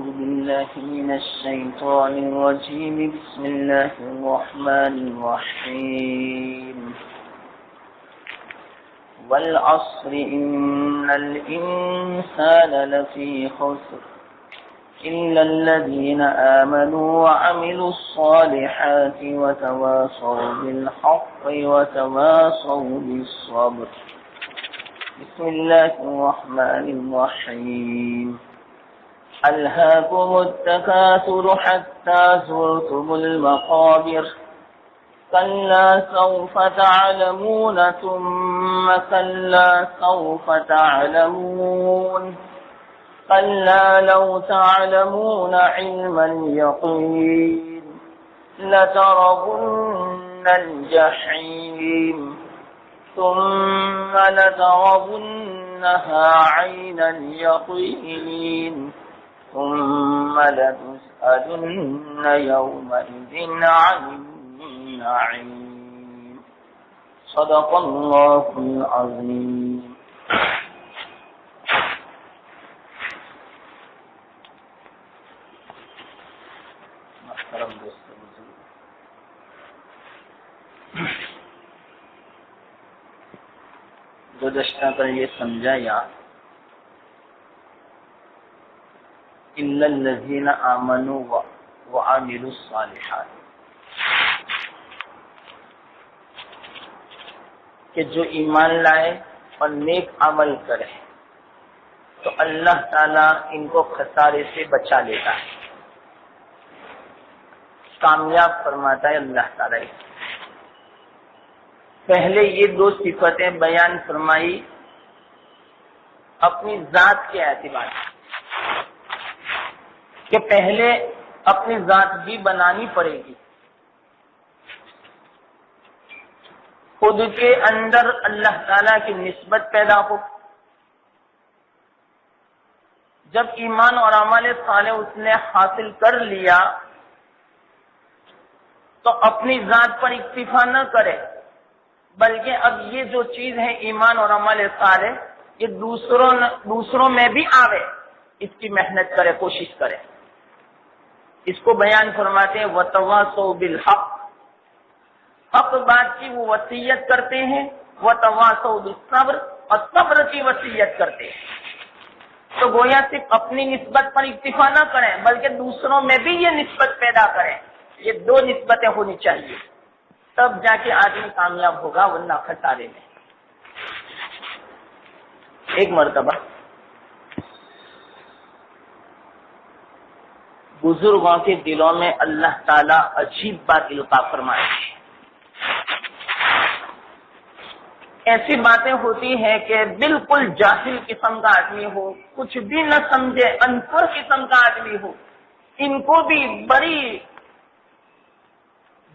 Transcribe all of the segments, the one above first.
بالله من الشيطان الرجيم. بسم الله الرحمن الرحيم. والعصر إن الإنسان لفي خسر إلا الذين آمنوا وعملوا الصالحات وتواصوا بالحق وتواصوا بالصبر. بسم الله الرحمن الرحيم. ألهاكم التكاثر حتى زرتم المقابر كلا سوف تعلمون ثم كلا سوف تعلمون كلا لو تعلمون علم اليقين لترون الجحيم ثم لترونها عين اليقين ثم لتسألن يومئذ عن النعيم. صدق الله العظيم. محترم دوستو، گزشتہ کر یہ سمجھایا اِلَّا الَّذِينَ آمَنُوا وَعَمِلُوا الصَّالِحَاتِ، کہ جو ایمان لائے اور نیک عمل کرے تو اللہ تعالیٰ ان کو خسارے سے بچا لیتا ہے، کامیاب فرماتا ہے اللہ تعالیٰ. پہلے یہ دو صفتیں بیان فرمائی اپنی ذات کے اعتبار سے کہ پہلے اپنی ذات بھی بنانی پڑے گی، خود کے اندر اللہ تعالیٰ کی نسبت پیدا ہو. جب ایمان اور عمل صالح اس نے حاصل کر لیا تو اپنی ذات پر اکتفا نہ کرے، بلکہ اب یہ جو چیز ہے ایمان اور عمل صالح یہ دوسروں میں بھی آوے، اس کی محنت کرے، کوشش کرے. اس کو بیان فرماتے ہیں وَتَوَاصَوْا بِالْحَقِّ، حق بات کی وہ وصیت کرتے ہیں، وَتَوَاصَوْا بِالصَّبْرِ، اور صبر کی وصیت کرتے ہیں. تو گویا صرف اپنی نسبت پر اکتفا نہ کریں بلکہ دوسروں میں بھی یہ نسبت پیدا کریں. یہ دو نسبتیں ہونی چاہیے، تب جا کے آدمی کامیاب ہوگا، ورنہ خسارے میں. ایک مرتبہ بزرگوں کے دلوں میں اللہ تعالیٰ عجیب بات القاء فرمائے. ایسی باتیں ہوتی ہیں کہ بالکل جاہل قسم کا آدمی ہو، کچھ بھی نہ سمجھے، ان پڑھ قسم کا آدمی ہو، ان کو بھی بڑی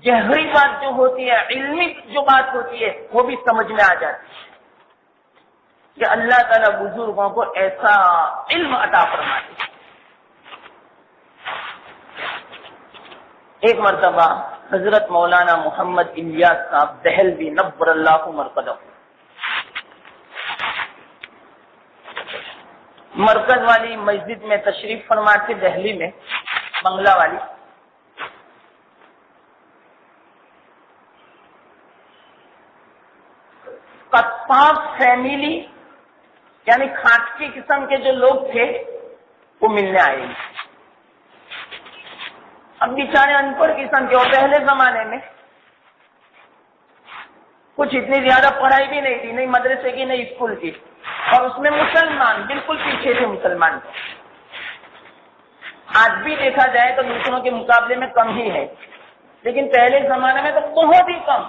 گہری بات جو ہوتی ہے، علمی جو بات ہوتی ہے، وہ بھی سمجھ میں آ جاتی ہے کہ اللہ تعالیٰ بزرگوں کو ایسا علم عطا فرماتے. ایک مرتبہ حضرت مولانا محمد الیاس صاحب دہلوی نبر اللہ مرقدہ مرکز والی مسجد میں تشریف فرما تھے، دہلی میں بنگلہ والی. قطاف فیملی یعنی کھانٹکی قسم کے جو لوگ تھے وہ ملنے آئے. اب بیچارے ان پڑھ قسم کے، اور پہلے زمانے میں کچھ اتنی زیادہ پڑھائی بھی نہیں تھی، نہیں مدرسے کی نہیں اسکول کی، اور اس میں مسلمان بالکل پیچھے تھے. مسلمان آج بھی دیکھا جائے تو دوسروں کے مقابلے میں کم ہی ہے، لیکن پہلے زمانے میں تو بہت ہی کم،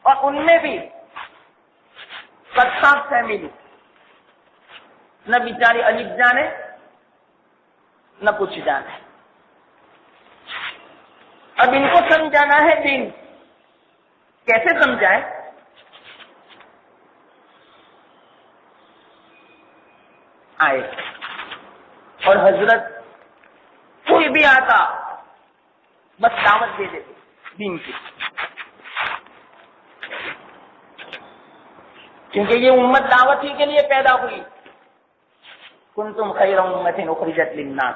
اور ان میں بھی قطاف فیملی، نہ بیچاری الف جانے نہ کچھ جانے. اب ان کو سمجھانا ہے دین، کیسے سمجھائیں؟ آئے اور حضرت کوئی بھی آتا بس دعوت دے دیتے دین کی، کیونکہ یہ امت دعوت ہی کے لیے پیدا ہوئی. کنتم خیر امۃ اخرجت للناس،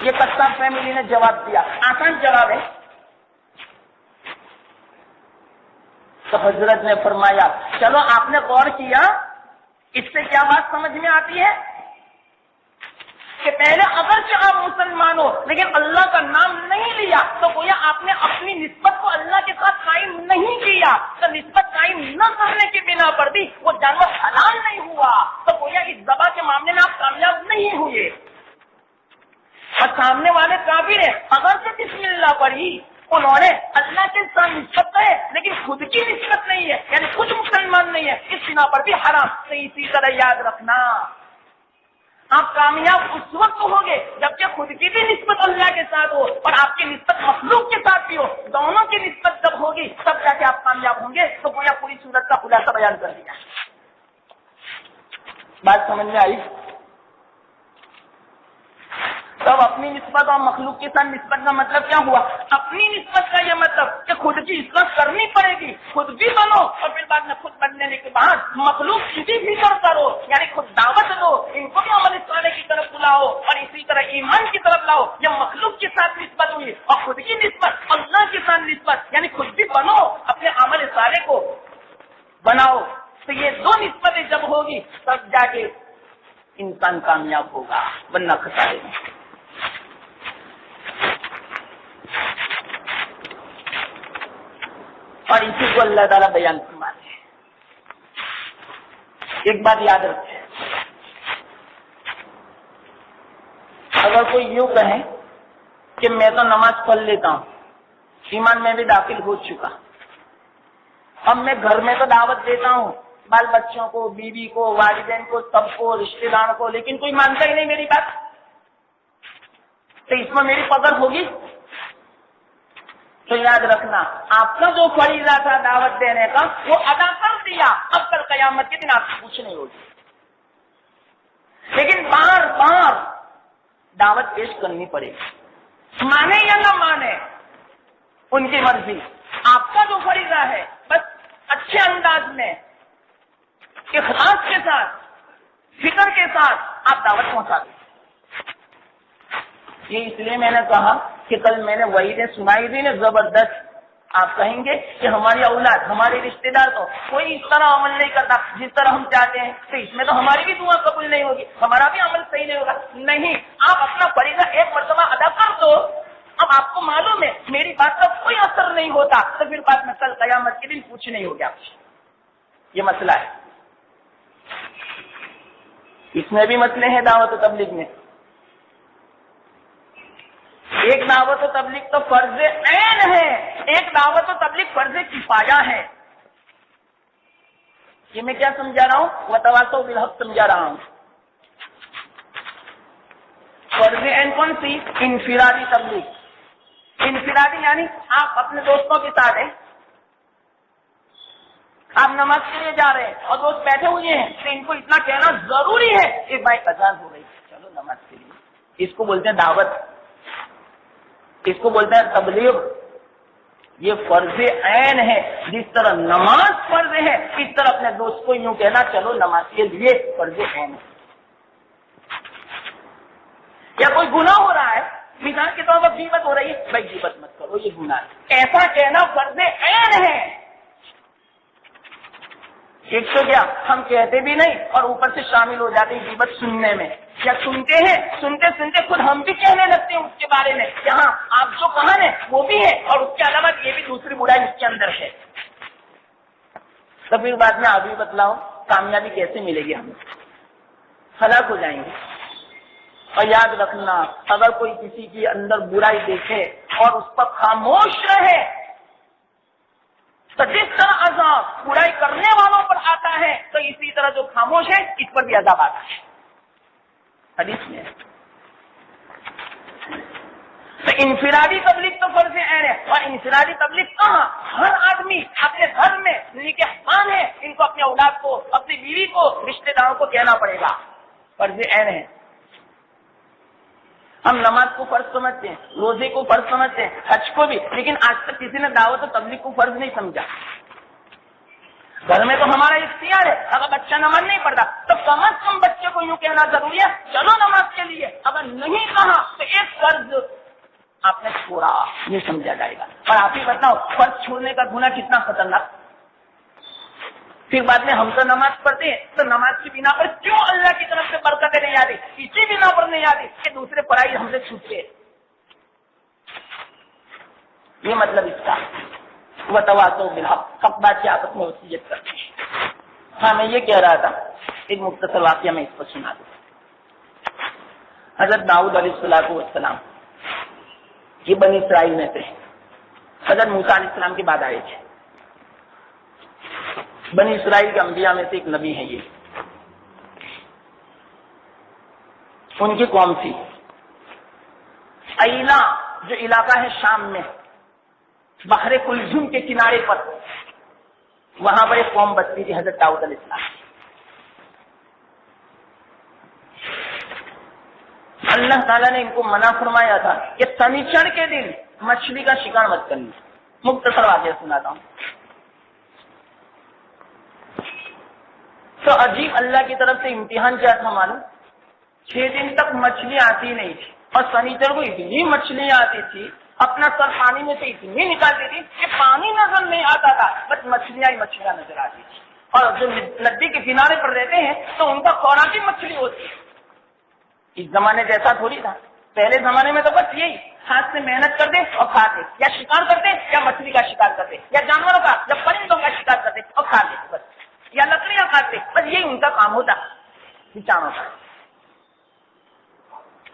یہ کساب فیملی نے جواب دیا، آسان جواب ہے۔ تو حضرت نے فرمایا چلو آپ نے غور کیا، اس سے کیا بات سمجھ میں آتی ہے کہ پہلے اگرچہ آپ مسلمان ہو لیکن اللہ کا نام نہیں لیا تو گویا آپ نے اپنی نسبت کو اللہ کے ساتھ قائم نہیں کیا، تو نسبت قائم نہ کرنے کی بنا پر بھی وہ جانور حلال نہیں ہوا، تو گویا اس ذبح کے معاملے میں آپ کامیاب نہیں ہوئے۔ اور سامنے والے کافر ہیں، اگرچہ بسم اللہ پڑھی، انہوں نے اللہ کے ساتھ نسبت ہے لیکن خود کی نسبت نہیں ہے، یعنی خود مسلمان نہیں ہے، اس بنا پر بھی حرام۔ تو اسی طرح یاد رکھنا، آپ کامیاب اس وقت ہوں گے جبکہ خود کی بھی نسبت اللہ کے ساتھ ہو اور آپ کی نسبت مخلوق کے ساتھ بھی ہو، دونوں کی نسبت جب ہوگی تب جا کے آپ کامیاب ہوں گے۔ تو گویا پوری صورت کا خلاصہ بیان کر دیا۔ بات سمجھ میں آئی؟ تب اپنی نسبت اور مخلوق کے ساتھ نسبت کا مطلب کیا ہوا؟ اپنی نسبت کا یہ مطلب کہ خود کی عزت کرنی پڑے گی، خود بھی بنو اور پھر بعد میں خود بننے کے بعد مخلوق کی بھی فکر کرو، یعنی خود دعوت دو، ان کو بھی عمل صالح کی طرف بلاؤ اور اسی طرح ایمان کی طرف لاؤ۔ یہ مخلوق کے ساتھ نسبت ہوئی اور خود کی نسبت اللہ کے ساتھ نسبت، یعنی خود بھی بنو، اپنے عمل صالح کو بناؤ۔ تو یہ دو نسبتیں جب ہوگی تب جا کے انسان کامیاب ہوگا، ورنہ خسارے میں۔ اور اسی کو اللہ تعالیٰ بیان فرماتے ہیں۔ ایک بات یاد رکھیں، اگر کوئی یوں کہے کہ میں تو نماز پڑھ لیتا ہوں، ایمان میں بھی داخل ہو چکا، اب میں گھر میں تو دعوت دیتا ہوں بال بچوں کو، بیوی کو، والدین کو، سب کو، رشتے داروں کو، لیکن کوئی مانتا ہی نہیں میری بات، تو اس میں میری پکڑ ہوگی؟ تو یاد رکھنا، آپ کا جو فریضہ تھا دعوت دینے کا وہ ادا کر دیا، اب کل قیامت کے دن آپ سے کچھ نہیں ہوگی، لیکن بار بار دعوت پیش کرنی پڑے گی، مانے یا نہ مانے ان کی مرضی۔ آپ کا جو فریضہ ہے بس اچھے انداز میں، اخلاص کے ساتھ، فکر کے ساتھ آپ دعوت پہنچا دیں۔ یہ اس لیے میں نے کہا کہ کل میں نے وعیدیں سنائی تھی نا زبردست، آپ کہیں گے کہ ہماری اولاد، ہمارے رشتے دار تو کوئی اس طرح عمل نہیں کرتا جس طرح ہم چاہتے ہیں، تو اس میں تو ہماری بھی دعا قبول نہیں ہوگی، ہمارا بھی عمل صحیح نہیں ہوگا۔ نہیں، آپ اپنا فریضہ ایک مرتبہ ادا کر دو، اب آپ کو معلوم ہے میری بات کا کوئی اثر نہیں ہوتا، تو پھر بعد میں کل قیامت کے دن کچھ نہیں ہوگا۔ یہ مسئلہ ہے، اس میں بھی مسئلے ہیں دعوت و تبلیغ میں۔ ایک دعوت و تبلیغ تو فرض عین ہے، ایک دعوت و تبلیغ فرض کفایہ ہے۔ یہ میں کیا سمجھا رہا ہوں؟ وتواصوا بالحق سمجھا رہا ہوں۔ فرض عین کون سی؟ انفرادی تبلیغ۔ انفرادی یعنی آپ اپنے دوستوں کے ساتھ ہیں، آپ نماز کے لیے جا رہے ہیں اور دوست بیٹھے ہوئے ہیں، تو ان کو اتنا کہنا ضروری ہے کہ بھائی اذان ہو رہی ہے، چلو نماز کے لیے۔ اس کو بولتے ہیں دعوت، اس کو بولتے ہیں تبلیغ۔ یہ فرض عین ہے، جس طرح نماز فرض ہے اس طرح اپنے دوست کو یوں کہنا چلو نماز کے لیے فرض عین ہے۔ یا کوئی گناہ ہو رہا ہے، مثال کے طور پر غیبت ہو رہی ہے، بھائی غیبت مت کرو یہ گناہ ہے، ایسا کہنا فرض عین ہے۔ ایک تو کیا ہم کہتے بھی نہیں اور اوپر سے شامل ہو جاتے ہیں غیبت سننے میں، یا سنتے ہیں، سنتے سنتے خود ہم بھی کہنے لگتے ہیں اس کے بارے میں، یہاں آپ جو کہا ہے وہ بھی ہے اور اس کے علاوہ یہ بھی دوسری برائی اس کے اندر ہے۔ تو پھر بعد میں آپ بھی بتلاؤ کامیابی کیسے ملے گی؟ ہمیں ہلاک ہو جائیں گے۔ اور یاد رکھنا، اگر کوئی کسی کے اندر برائی دیکھے اور اس پر خاموش رہے تو جس طرح عذاب برائی کرنے والوں پر آتا ہے تو اسی طرح جو خاموش ہے اس پر بھی عذاب آتا ہے، حدیث میں۔ تو انفرادی تبلیغ تو فرض عین ہے، اور انفرادی تبلیغ کہاں؟ ہر آدمی اپنے گھر میں نگہبان ہے، ان کو اپنے اولاد کو، اپنی بیوی کو، رشتے داروں کو کہنا پڑے گا، فرض عین ہے۔ ہم نماز کو فرض سمجھتے ہیں، روزے کو فرض سمجھتے ہیں، حج کو بھی، لیکن آج تک کسی نے دعوت و تبلیغ کو فرض نہیں سمجھا۔ گھر میں تو ہمارا اختیار ہے، اگر بچہ نماز نہیں پڑھتا تو کم از کم بچے کو یوں کہنا ضروری ہے چلو نماز کے لیے، اگر نہیں کہا تو ایک فرض آپ نے چھوڑا یہ سمجھا جائے گا۔ اور آپ ہی بتاؤ فرض چھوڑنے کا گناہ کتنا خطرناک۔ پھر بعد میں ہم تو نماز پڑھتے ہیں تو نماز کی بنا پر کیوں اللہ کی طرف سے برکتیں نہیں آتی، اسی بنا پر نہیں آتی کہ دوسرے پڑھائی ہم سے چھوٹتے، یہ مطلب اس کا وتواصوا بالحق، حق بات کی آپس میں وصیت کرتے ہیں۔ ہاں میں یہ کہہ رہا تھا ایک مختصر واقعہ میں اس پر سنا دوں۔ حضرت داؤد علیہ السلام یہ بنی اسرائیل میں تھے، حضرت موسیٰ علیہ السلام کے بعد آئے تھے۔ بنی اسرائیل کے انبیاء میں سے ایک نبی ہے، یہ ان کی قوم تھی ایلا، جو علاقہ ہے شام میں بحر کلثوم کے کنارے پر، وہاں پر ایک قوم بستی تھی حضرت داؤد علیہ السلام۔ اللہ تعالیٰ نے ان کو منع فرمایا تھا کہ سنیچر کے دن مچھلی کا شکار مت کرنا۔ مختصر واقعہ سناتا ہوں۔ تو عجیب اللہ کی طرف سے امتحان کیا تھا معلوم، 6 دن تک مچھلی آتی نہیں تھی، اور سنیچر کو اتنی مچھلیاں آتی تھی، اپنا سر پانی میں سے اتنی نکالتی تھی کہ پانی نظر نہیں آتا تھا، بس مچھلیاں ہی مچھلیاں نظر آتی تھی۔ اور جو ندی کے کنارے پر رہتے ہیں تو ان کا خوراک ہی مچھلی ہوتی ہے۔ اس زمانے جیسا تھوڑی تھا، پہلے زمانے میں تو بس یہی ہاتھ سے محنت کرتے اور کھاتے، یا شکار کرتے یا مچھلی کا شکار کرتے، یا جانوروں کا یا پرندوں کا شکار کرتے اور کھاتے، بس، یا لکڑیاں کھاتے، بس یہی ان کا کام ہوتا کسانوں کا۔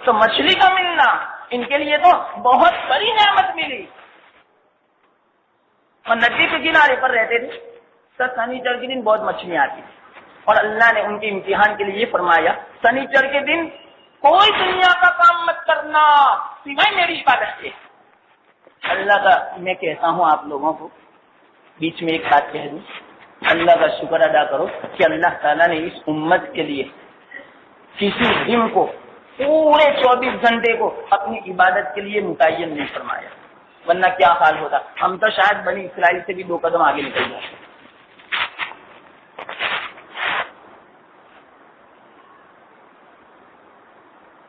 تو مچھلی کا ملنا ان کے لیے تو بہت بڑی نعمت ملی، اور ندی کے کنارے پر رہتے تھے تو سنیچر کے دن بہت مچھلیاں آتی تھی، اور اللہ نے ان کے امتحان کے لیے یہ فرمایا سنیچر کے دن کوئی دنیا کا کام مت کرنا سوائے میری عبادت کے۔ اللہ کا میں کہتا ہوں آپ لوگوں کو بیچ میں ایک بات کہہ دوں، اللہ کا شکر ادا کرو کہ اللہ تعالیٰ نے اس امت کے لیے کسی دن کو پورے 24 گھنٹے کو اپنی عبادت کے لیے متعین نہیں فرمایا، ورنہ کیا حال ہوتا، ہم تو شاید بنی اسرائیل سے بھی 2 قدم آگے نکل جاتے۔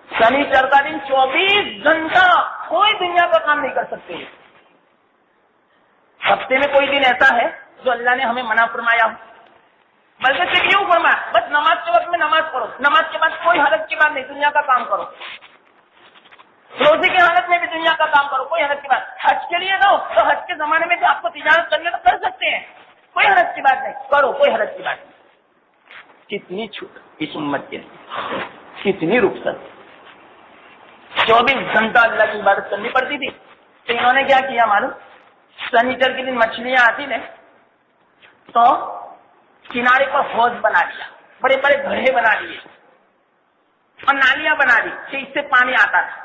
سنیچر کا دن 24 گھنٹہ کوئی دنیا کا کام نہیں کر سکتے۔ ہفتے میں کوئی دن ایسا ہے جو اللہ نے ہمیں منع فرمایا ہو، بلکہ صرف یوں فرمایا بس نماز کے وقت میں نماز پڑھو، نماز کے بعد کوئی حرج کی بات نہیں، دنیا کا کام کرو، روزے کی حالت میں بھی دنیا کا کام کرو، کوئی حرج کی بات۔ حج کے لیے دو تو حج کے زمانے میں جو آپ کو تجارت کرنے تو کر سکتے ہیں، کوئی حرج کی بات نہیں، کرو، کوئی حرج کی بات نہیں۔ کتنی چھوٹ اس امت کے لیے، کتنی رخصت، 24 گھنٹہ اللہ کی عبادت کرنی پڑتی تھی۔ تو انہوں نے کیا کیا معلوم، سنیچر کے دن مچھلیاں آتی نے تو کنارے پر حوض بنا لیا، بڑے بڑے گڑھے بنا لیے اور نالیاں بنا دی کہ اس سے پانی آتا تھا،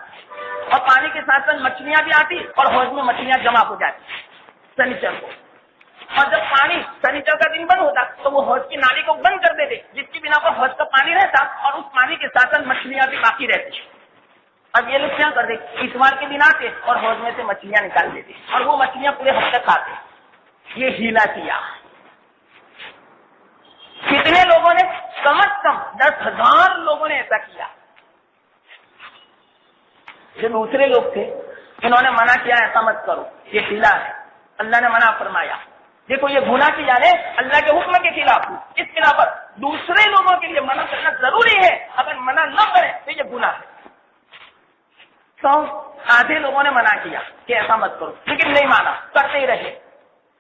اور پانی کے ساتھ ساتھ مچھلیاں بھی آتی اور حوض میں مچھلیاں جمع ہو جاتی سنیچر کو۔ اور جب پانی سنیچر کا دن بند ہوتا تو وہ حوض کی نالی کو بند کر دیتے، جس کی بنا پر حوض کا پانی رہتا اور اس پانی کے ساتھ ساتھ مچھلیاں بھی باقی رہتی۔ اب یہ لوگ کیا کرتے، اتوار کے دن آتے اور حوض میں سے مچھلیاں نکال دیتے اور وہ مچھلیاں پورے ہفتے کھاتے۔ یہ ہیلا کیا، کتنے لوگوں نے، کم از کم 10,000 لوگوں نے ایسا کیا۔ جو دوسرے لوگ تھے انہوں نے منع کیا ایسا مت کرو، یہ ہیلا ہے، اللہ نے منع فرمایا، دیکھو یہ گناہ کی جا رہے اللہ کے حکم کے خلاف، اس بنا پر دوسرے لوگوں کے لیے منع کرنا ضروری ہے، اگر منع نہ کریں تو یہ گناہ ہے۔ تو آدھے لوگوں نے منع کیا کہ ایسا مت کرو، لیکن نہیں مانا، کرتے ہی رہے۔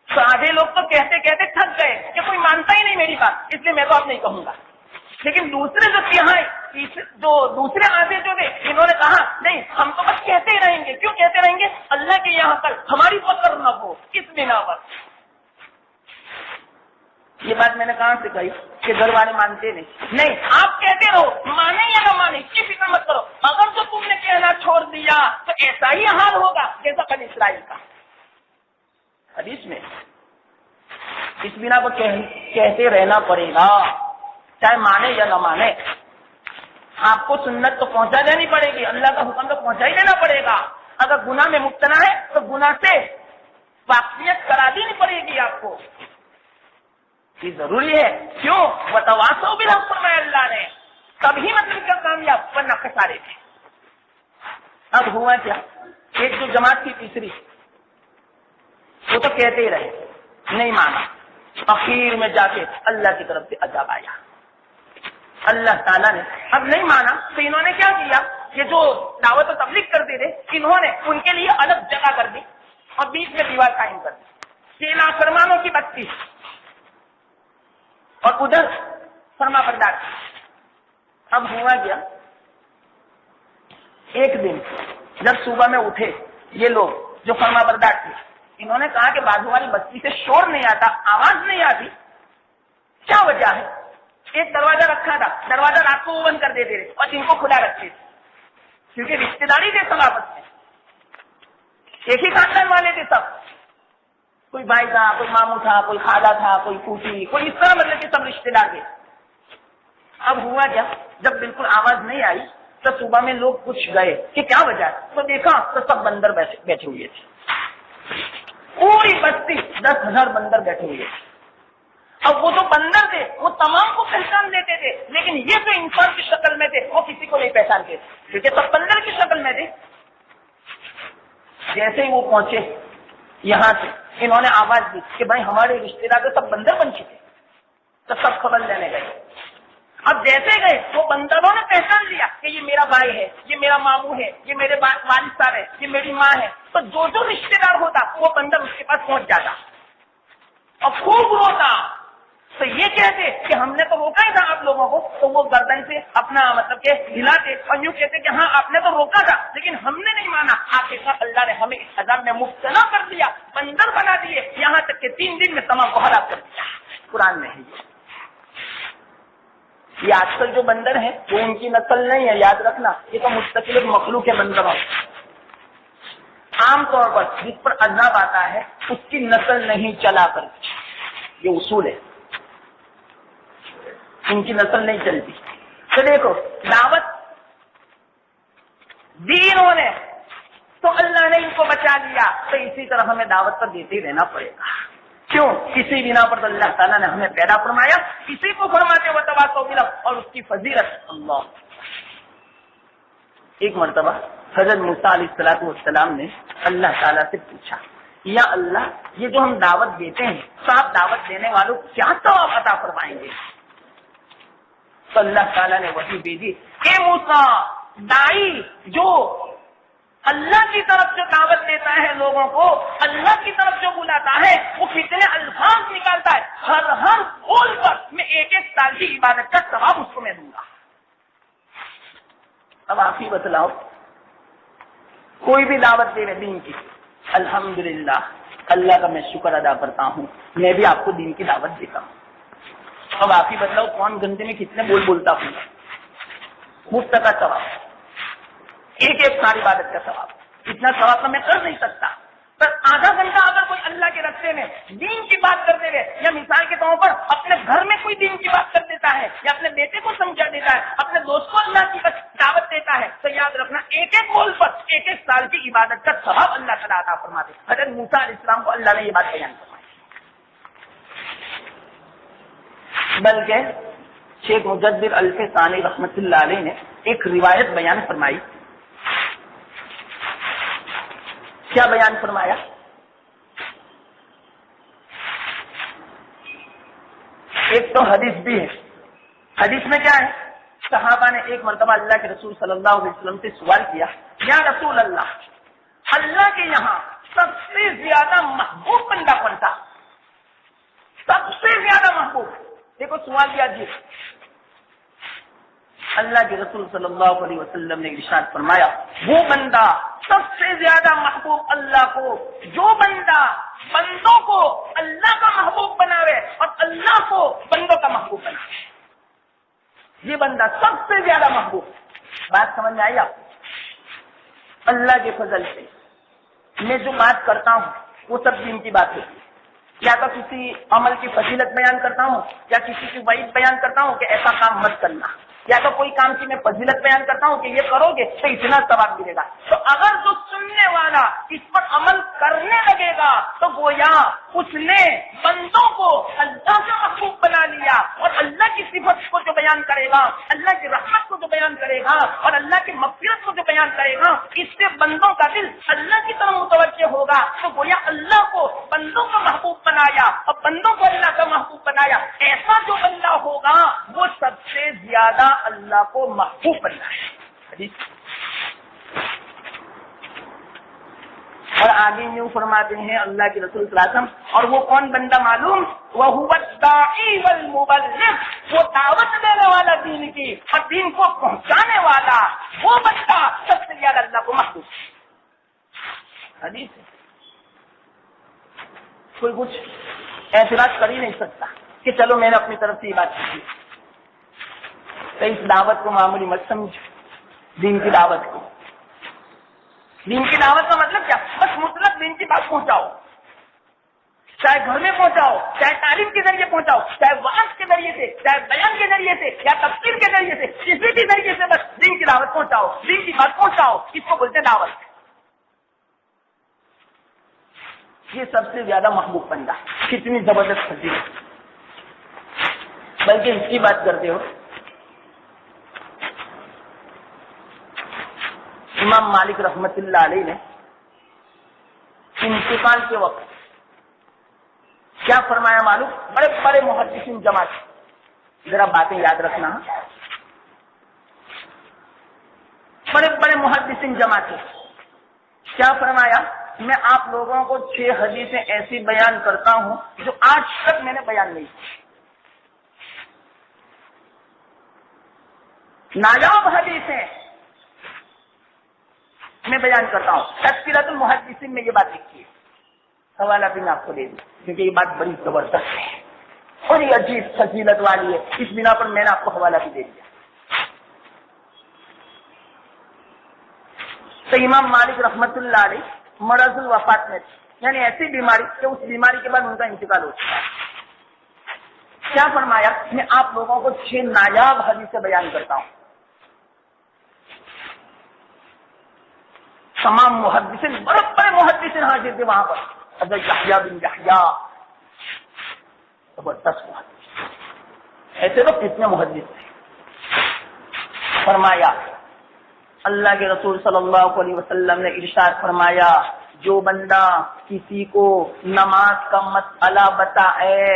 تو آدھے لوگ تو کہتے کہتے تھک گئے کہ کوئی مانتا ہی نہیں میری بات، اس لیے میں تو اب نہیں کہوں گا۔ لیکن دوسرے جو دوسرے آدھے جو تھے انہوں نے کہا نہیں ہم تو بس کہتے ہی رہیں گے، کیوں کہتے رہیں گے، اللہ کے یہاں پر ہماری پکڑ نہ ہو اس بنا پر۔ یہ بات میں نے کہاں سے کہی کہ گھر والے مانتے نہیں، آپ کہتے رہو، مانے یا نہ مانے اس کی فکر مت کرو، اگر تو تم نے کہنا چھوڑ دیا تو ایسا ہی حال ہوگا جیسا بنی اسرائیل کا۔ حدیث میں اس بنا پر کہتے رہنا پڑے گا، چاہے مانے یا نہ مانے، آپ کو سنت تو پہنچا دینی پڑے گی، اللہ کا حکم تو پہنچا ہی دینا پڑے گا۔ اگر گناہ میں مبتلا ہے تو گناہ سے واقفیت کرا دینی پڑے گی آپ کو۔ یہ ضروری ہے. کیوں؟ وتواصوا بالحق فرمایا اللہ نے. تبھی مطلب کیا کامیاب، ورنہ خسارے تھے. اب ہوا کیا، ایک جو جماعت کی تیسری وہ تو کہتے ہی رہے، نہیں مانا. اخیر میں جا کے اللہ کی طرف سے عذاب آیا. اللہ تعالیٰ نے اب نہیں مانا تو انہوں نے کیا کیا، یہ جو دعوت و تبلیغ کرتے تھے انہوں نے ان کے لیے الگ جگہ کر دی اور بیچ میں دیوار قائم کر دی. 6 نافرمانوں کی بستی اور ادھر فرما بردار. اب ہوا گیا، ایک دن جب صبح میں اٹھے یہ لوگ جو فرما بردار تھے، انہوں نے کہا کہ بازو والی بستی سے شور نہیں آتا، آواز نہیں آتی، کیا وجہ ہے؟ ایک دروازہ رکھا تھا، دروازہ رات کو وہ بند کر دیتے تھے اور دن کو کھلا رکھتے تھے، کیونکہ رشتے داری تھے سب آپس میں، ایک ہی خاندان والے تھے سب. کوئی بھائی تھا، کوئی ماموں تھا، کوئی خالہ تھا، کوئی پھوپھی، کوئی اس طرح مطلب کہ سب رشتے دار تھے. اب ہوا کیا، جب بالکل آواز نہیں آئی تو صبح میں لوگ پوچھ گئے کہ کیا وجہ ہے، تو دیکھا تو سب بندر بیٹھے ہوئے تھے. پوری بستی 10,000 بندر بیٹھے ہوئے تھے. اب وہ جو بندر تھے وہ تمام کو پہچان لیتے تھے، لیکن یہ جو انسان کی شکل میں تھے وہ کسی کو نہیں پہچانتے تھے کیونکہ سب بندر کی شکل میں تھے. جیسے ہی وہ پہنچے یہاں سے انہوں نے آواز دی کہ بھائی ہمارے رشتے دار تو سب بندر بن چکے، تو سب خبر لینے گئے. اب جیسے گئے وہ بندروں نے پہچان لیا کہ یہ میرا بھائی ہے، یہ میرا ماموں ہے، یہ میرے والد صاحب ہے، یہ میری ماں ہے. تو جو رشتے دار ہوتا وہ بندر اس کے پاس پہنچ جاتا اور خوب روتا. تو یہ کہتے کہ ہم نے تو روکا ہی تھا آپ لوگوں کو، تو وہ گردن سے اپنا مطلب کہ ہلاتے اور یوں کہتے کہ ہاں آپ نے تو روکا تھا لیکن ہم نے نہیں مانا. آخر اللہ نے ہمیں اس عذاب میں مبتلا کر دیا، بندر بنا دیے، یہاں تک کہ 3 دن میں تمام کو ہلاک کر دیا. قرآن میں ہے یہ آج کل جو بندر ہیں وہ ان کی نسل نہیں ہے، یاد رکھنا، یہ تو مستقل مخلوق ہے بندروں. عام طور پر جس پر عذاب آتا ہے اس کی نسل نہیں چلا کرتی، یہ اصول ہے، ان کی نسل نہیں چلتی. تو دیکھو دعوت دی انہوں نے تو اللہ نے ان کو بچا لیا، تو اسی طرح ہمیں دعوت پر دیتے ہی رہنا پڑے گا. کیوں؟ کسی بنا پر تو اللہ تعالیٰ نے ہمیں پیدا فرمایا، کسی کو فرماتے ہوئے تواصوا بالحق اور اس کی فضیلت. اللہ ایک مرتبہ حضرت موسیٰ علیہ السلام نے اللہ تعالیٰ سے پوچھا، یا اللہ یہ جو ہم دعوت دیتے ہیں تو آپ دعوت دینے والوں کو کیا ثواب عطا فرمائیں گے؟ تو اللہ تعالیٰ نے وحی بھیجی کہ موسیٰ دائی جو اللہ کی طرف جو دعوت دیتا ہے لوگوں کو، اللہ کی طرف جو بلاتا ہے، وہ کتنے الفاظ نکالتا ہے، ہر قول پر میں 1 سال کی عبادت کا ثواب اس کو میں دوں گا. اب آپ ہی بتلاؤ، کوئی بھی دعوت دے دین کی، الحمدللہ اللہ کا میں شکر ادا کرتا ہوں، میں بھی آپ کو دین کی دعوت دیتا ہوں. اب آپ ہی بتلاؤ کون گھنٹے میں کتنے بولتا ہوں، مفت کا ثواب، 1 سال عبادت کا ثواب. اتنا ثواب تو میں کر نہیں سکتا، پر آدھا گھنٹہ اگر کوئی اللہ کے راستے میں دین کی بات کرتے ہوئے، یا مثال کے طور پر اپنے گھر میں کوئی دین کی بات کر دیتا ہے، یا اپنے بیٹے کو سمجھا دیتا ہے، اپنے دوست کو اللہ کی دعوت دیتا ہے، تو یاد رکھنا 1 قول پر 1 سال کی عبادت کا ثواب اللہ تعالیٰ عطا فرماتے. حضرت موسیٰ علیہ السلام کو اللہ نے یہ بات بیان فرمائی. بلکہ شیخ مجدد الف ثانی رحمت اللہ علیہ نے ایک روایت بیان فرمائی. کیا بیان فرمایا؟ ایک تو حدیث بھی ہے. حدیث میں کیا ہے؟ صحابہ نے ایک مرتبہ اللہ کے رسول صلی اللہ علیہ وسلم سے سوال کیا، یا رسول اللہ، اللہ کے یہاں سب سے زیادہ محبوب بندہ کون تھا؟ سب سے زیادہ محبوب. دیکھو سوال کیا جی. اللہ کے رسول صلی اللہ علیہ وسلم نے ارشاد فرمایا، وہ بندہ سب سے زیادہ محبوب اللہ کو جو بندہ بندوں کو اللہ کا محبوب بناوے اور اللہ کو بندوں کا محبوب بناوے، یہ بندہ سب سے زیادہ محبوب. بات سمجھ میں آئی آپ؟ اللہ کے فضل سے میں جو بات کرتا ہوں وہ سب دین کی بات ہوتی ہے. یا تو کسی عمل کی فضیلت بیان کرتا ہوں، یا کسی کی وعید بیان کرتا ہوں کہ ایسا کام مت کرنا، یا تو کوئی کام کی میں فضیلت بیان کرتا ہوں کہ یہ کرو گے تو اتنا ثواب ملے گا. تو اگر جو سننے والا اس پر عمل کرنے لگے گا تو گویا اس نے بندوں کو اللہ کا محبوب صفت کو جو بیان کرے گا، اللہ کی رحمت کو جو بیان کرے گا اور اللہ کی مغفرت کو جو بیان کرے گا، اس سے بندوں کا دل اللہ کی طرف متوجہ ہوگا. تو گویا اللہ کو بندوں کا محبوب بنایا اور بندوں کو اللہ کا محبوب بنایا. ایسا جو بندہ ہوگا وہ سب سے زیادہ اللہ کو محبوب بننا ہے. حدیث اور آگے یوں فرماتے ہیں اللہ کے رسول صلی اللہ علیہ وسلم، اور وہ کون بندہ معلوم؟ وَهُوَ الدَّاعِي وَالْمُبَلِّغُ، وہ دعوت دینے والا دین کی اور دین کو پہنچانے والا وہ بندہ سب سے زیادہ اللہ کو محبوب. حدیث کوئی کچھ اعتراض کر ہی نہیں سکتا کہ چلو میں نے اپنی طرف سے یہ بات کی. تو اس دعوت کو معمولی مت سمجھو. دین کی دعوت کو، دین کی دعوت کا مطلب کیا؟ بس مطلب دین کی بات پہنچاؤ، چاہے گھر میں پہنچاؤ، چاہے تعلیم کے ذریعے پہنچاؤ، چاہے وعظ کے ذریعے سے، چاہے بیان کے ذریعے سے یا تفسیر کے ذریعے سے، کسی بھی ذریعے سے بس دین کی دعوت پہنچاؤ، دین کی بات پہنچاؤ. اس کو بولتے دعوت. یہ سب سے زیادہ محبوب بندہ. کتنی زبردست فضیلت. بلکہ اس کی بات کرتے ہو امام مالک رحمت اللہ علیہ نے انتقال کے وقت کیا فرمایا معلوم؟ بڑے بڑے محدثین جمع تھے. ذرا باتیں یاد رکھنا. بڑے بڑے محدثین جمع تھے. کیا فرمایا؟ میں آپ لوگوں کو 6 حدیثیں ایسی بیان کرتا ہوں جو آج تک میں نے بیان نہیں کی. نایاب حدیثیں میں بیان کرتا ہوں. تذکرۃ المحدثین میں یہ بات لکھی ہے. حوالہ بھی میں آپ کو دے دوں کیونکہ یہ بات بڑی زبردست ہے، بڑی عجیب فضیلت والی ہے. اس بنا پر میں نے آپ کو حوالہ بھی دے دیا. تو امام مالک رحمت اللہ علیہ مرض الوفات میں تھے، یعنی ایسی بیماری کہ اس بیماری کے بعد ان کا انتقال ہو چکا ہے. کیا فرمایا؟ میں آپ لوگوں کو 6 نایاب حدیثیں بیان کرتا ہوں. تمام محدثین، بڑے بڑے محدثین حاضر تھے وہاں پر. حضرت یحییٰ بن یحییٰ زبردست محدث، ایسے تو کتنے محدث تھے. فرمایا اللہ کے رسول صلی اللہ علیہ وسلم نے ارشاد فرمایا، جو بندہ کسی کو نماز کا مسئلہ بتائے،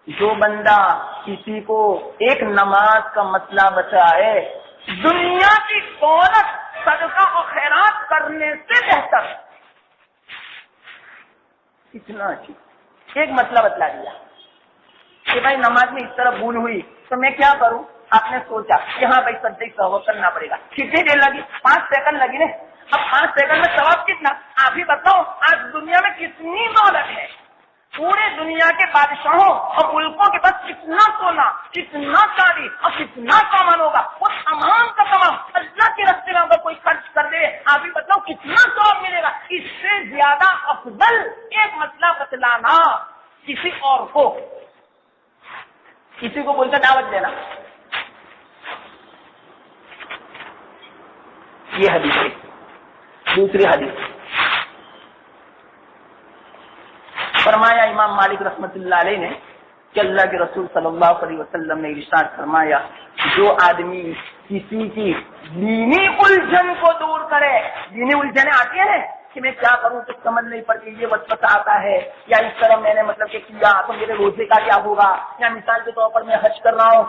جو بندہ کسی کو ایک نماز کا مسئلہ بتائے، دنیا کی دولت صدقہ و خیرات کرنے سے بہتر. اتنا اچھی ایک مسئلہ بتلا دیا کہ بھائی نماز میں اس طرح بھول ہوئی تو میں کیا کروں. آپ نے سوچا کہ ہاں بھائی سجدے سہو کرنا پڑے گا. کتنی دیر لگی؟ 5 سیکنڈ لگی نا. اب 5 سیکنڈ میں ثواب کتنا؟ آپ ہی بتاؤ. آج دنیا میں کتنی دولت ہے، پورے دنیا کے بادشاہوں اور ملکوں کے پاس کتنا سونا، کتنا چاندی اور کتنا سامان ہوگا. وہ تمام کا تمام اللہ کے راستے میں اگر کوئی خرچ کر دے، آپ ہی بتاؤ کتنا ثواب ملے گا. اس سے زیادہ افضل ایک مسئلہ بتلانا کسی اور کو، کسی کو بولتا دعوت دینا. یہ حدیث ہے. دوسری حدیث فرمایا امام مالک رحمت اللہ علیہ نے کہ اللہ کے رسول صلی اللہ علیہ وسلم نے ارشاد فرمایا، جو آدمی کسی کی دینی الجھن کو دور کرے. دینی الجھنیں آتی ہیں کہ میں کیا کروں، کچھ سمجھ نہیں پڑتی، یہ وسوسہ آتا ہے، یا اس طرح میں نے مطلب کہ کیا تو میرے روزے کا کیا ہوگا، یا مثال کے طور پر میں حج کر رہا ہوں،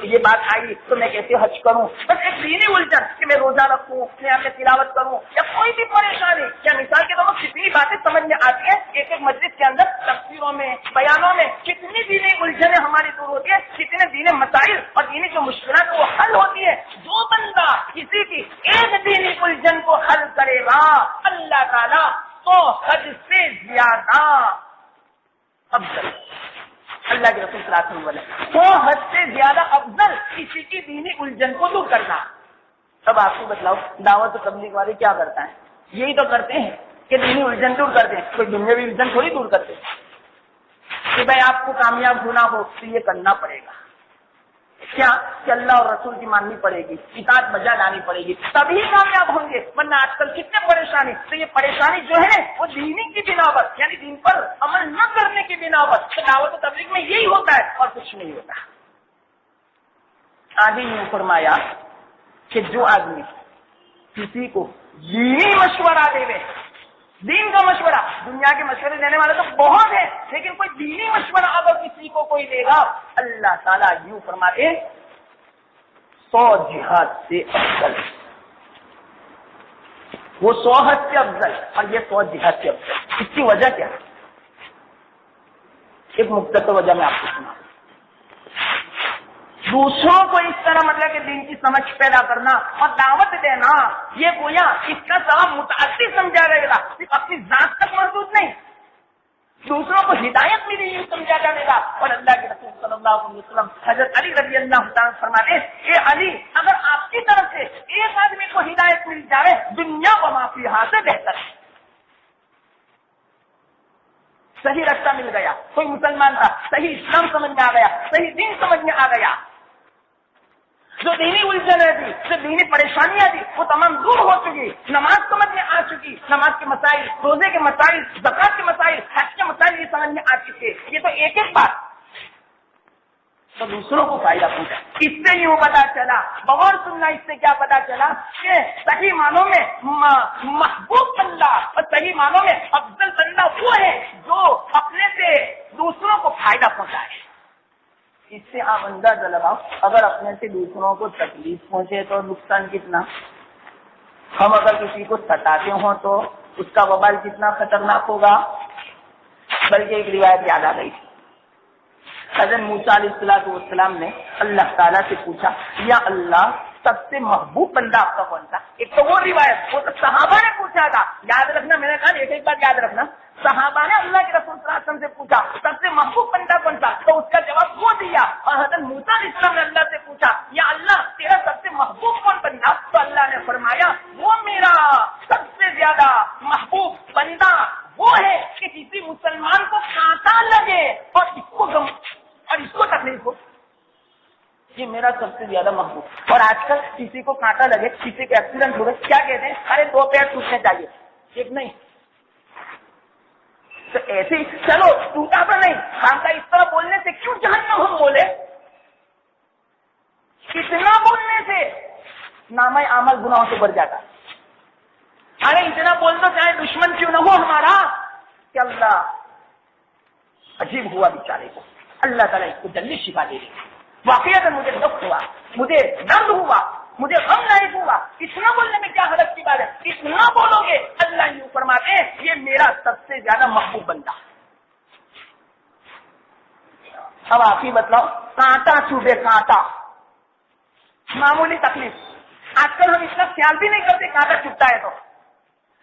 یہ بات آئی تو میں کیسے حج کروں. بس ایک دینی الجھن کہ میں روزہ رکھوں، میں تلاوت کروں، یا کوئی بھی پریشانی، یا مثال کے طور پر کتنی باتیں سمجھ میں آتی ہیں. ایک ایک مجلس کے اندر تفسیروں میں، بیانوں میں کتنی دینی الجھنیں ہماری دور ہوتی ہے، کتنے دینی مسائل اور دینی جو مشکلات وہ حل ہوتی ہے. جو بندہ کسی کی ایک دینی الجھن کو حل کرے گا، اللہ تعالیٰ تو حد سے زیادہ افضل، اللہ کے رسول صلی اللہ علیہ وسلم تو حد سے زیادہ افضل کسی کی دینی الجھن کو دور کرنا. اب آپ کو بتلاؤ دعوت و تبلیغ والے کیا کرتا ہے؟ یہی تو کرتے ہیں کہ دینی الجھن دور کرتے ہیں. کوئی دنیاوی الجھن تھوڑی دور کرتے ہیں کہ بھائی آپ کو کامیاب ہونا ہو تو یہ کرنا پڑے گا. کیا کہ اللہ اور رسول کی ماننی پڑے گی، اطاعت بجا لانی پڑے گی، تبھی کامیاب ہوں گے. ورنہ آج کل کتنے پریشانی، تو یہ پریشانی جو ہے وہ دینی کی بنا پر، یعنی دین پر عمل نہ کرنے کی بنا پر. تو دعوت و تبلیغ میں یہی ہوتا ہے اور کچھ نہیں ہوتا. آگے یوں فرمایا کہ جو آدمی کسی کو دینی مشورہ دے دے، دین کا مشورہ، دنیا کے مشورے دینے والے تو بہت ہیں، لیکن کوئی دینی مشورہ اگر کسی کو کوئی دے گا، اللہ تعالیٰ یوں فرماتے 100 جہاد سے افضل، وہ 100 حج سے افضل اور یہ 100 جہاد سے افضل۔ اس کی وجہ کیا ہے؟ ایک مختصر وجہ میں آپ کو سنا، دوسروں کو اس طرح مطلب کہ دین کی سمجھ پیدا کرنا اور دعوت دینا، یہ گویا اس کا ثواب متعدد سمجھا جائے گا، صرف اپنی ذات تک محدود نہیں، دوسروں کو ہدایت ملی یہ سمجھا جائے گا۔ اور اللہ کے رسول صلی اللہ علیہ وسلم حضرت علی رضی اللہ تعالیٰ فرماتے ہیں، اے علی، اگر آپ کی طرف سے ایک آدمی کو ہدایت مل جائے دنیا و ما فیہا سے بہتر ہے۔ صحیح رستہ مل گیا، کوئی مسلمان تھا، صحیح اسلام سمجھ میں آ گیا، صحیح دین سمجھ میں آ گیا، جو دینی الجھنیں تھی، جو دینی پریشانیاں تھی وہ تمام دور ہو چکی، نماز سمجھ میں آ چکی، نماز کے مسائل، روزے کے مسائل، زکات کے مسائل، حج کے مسائل یہ سمجھ میں آ چکے، یہ تو ایک ایک بات تو دوسروں کو فائدہ پہنچا۔ اس سے یوں پتا چلا، بغور سننا اس سے کیا پتا چلا کہ صحیح معنوں میں محبوب بندہ اور صحیح معنوں میں افضل بندہ وہ ہے جو اپنے سے دوسروں کو فائدہ پہنچائے۔ اس سے آپ اندازہ لگاؤ، اگر اپنے سے دوسروں کو تکلیف پہنچے تو نقصان کتنا، ہم اگر کسی کو ستاتے ہوں تو اس کا وبال کتنا خطرناک ہوگا۔ بلکہ ایک روایت یاد آ گئی، حضرت موسیٰ علیہ السلام نے اللہ تعالیٰ سے پوچھا، یا اللہ سب سے محبوب بندہ آپ کا کون تھا؟ ایک تو وہ روایت، وہ تو صحابہ نے پوچھا تھا، یاد رکھنا، میں نے کہا ایک بات یاد رکھنا، صحابہ نے اللہ کے رسول صلی اللہ علیہ وسلم سے پوچھا سب سے محبوب بندہ کون تھا، تو اس کا جواب وہ دیا۔ اور حضرت موسیٰ علیہ السلام نے اللہ سے پوچھا، یا اللہ تیرا سب سے محبوب کون بندہ؟ تو اللہ نے فرمایا وہ میرا سب سے زیادہ محبوب بندہ وہ ہے کہ کسی مسلمان کو کانٹا لگے اور اس کو تکلیف ہو، یہ میرا سب سے زیادہ محبوب۔ اور آج کل کسی کو کانٹا لگے، کسی کے ایکسیڈنٹ ہو گئے، کیا کہتے ہیں؟ ارے 2 پیر ٹوٹنے چاہیے، ایک نہیں تو ایسے ہی چلو ٹوٹا تو نہیں، ہم کا اس طرح بولنے سے کیوں جہنم ہم بولے؟ اتنا بولنے سے نامہ اعمال گناہوں سے بڑھ جاتا۔ ارے اتنا بول دو چاہے دشمن کیوں نہ ہو ہمارا، کہ اللہ عجیب ہوا بیچارے کو، اللہ تعالیٰ اس کو جلدی شفا دے دے۔ واقعات مجھے دکھ ہوا، مجھے درد ہوا، مجھے غم لاحق ہوا، اتنا بولنے میں کیا حرج کی بات ہے؟ اتنا بولو گے، اللہ یوں فرماتے ہیں یہ میرا سب سے زیادہ محبوب بندہ۔ اب آپ ہی بتلاؤ، کانٹا چوبے کانٹا، معمولی تکلیف، آج کل ہم اتنا خیال بھی نہیں کرتے کانٹا چبھتا ہے تو،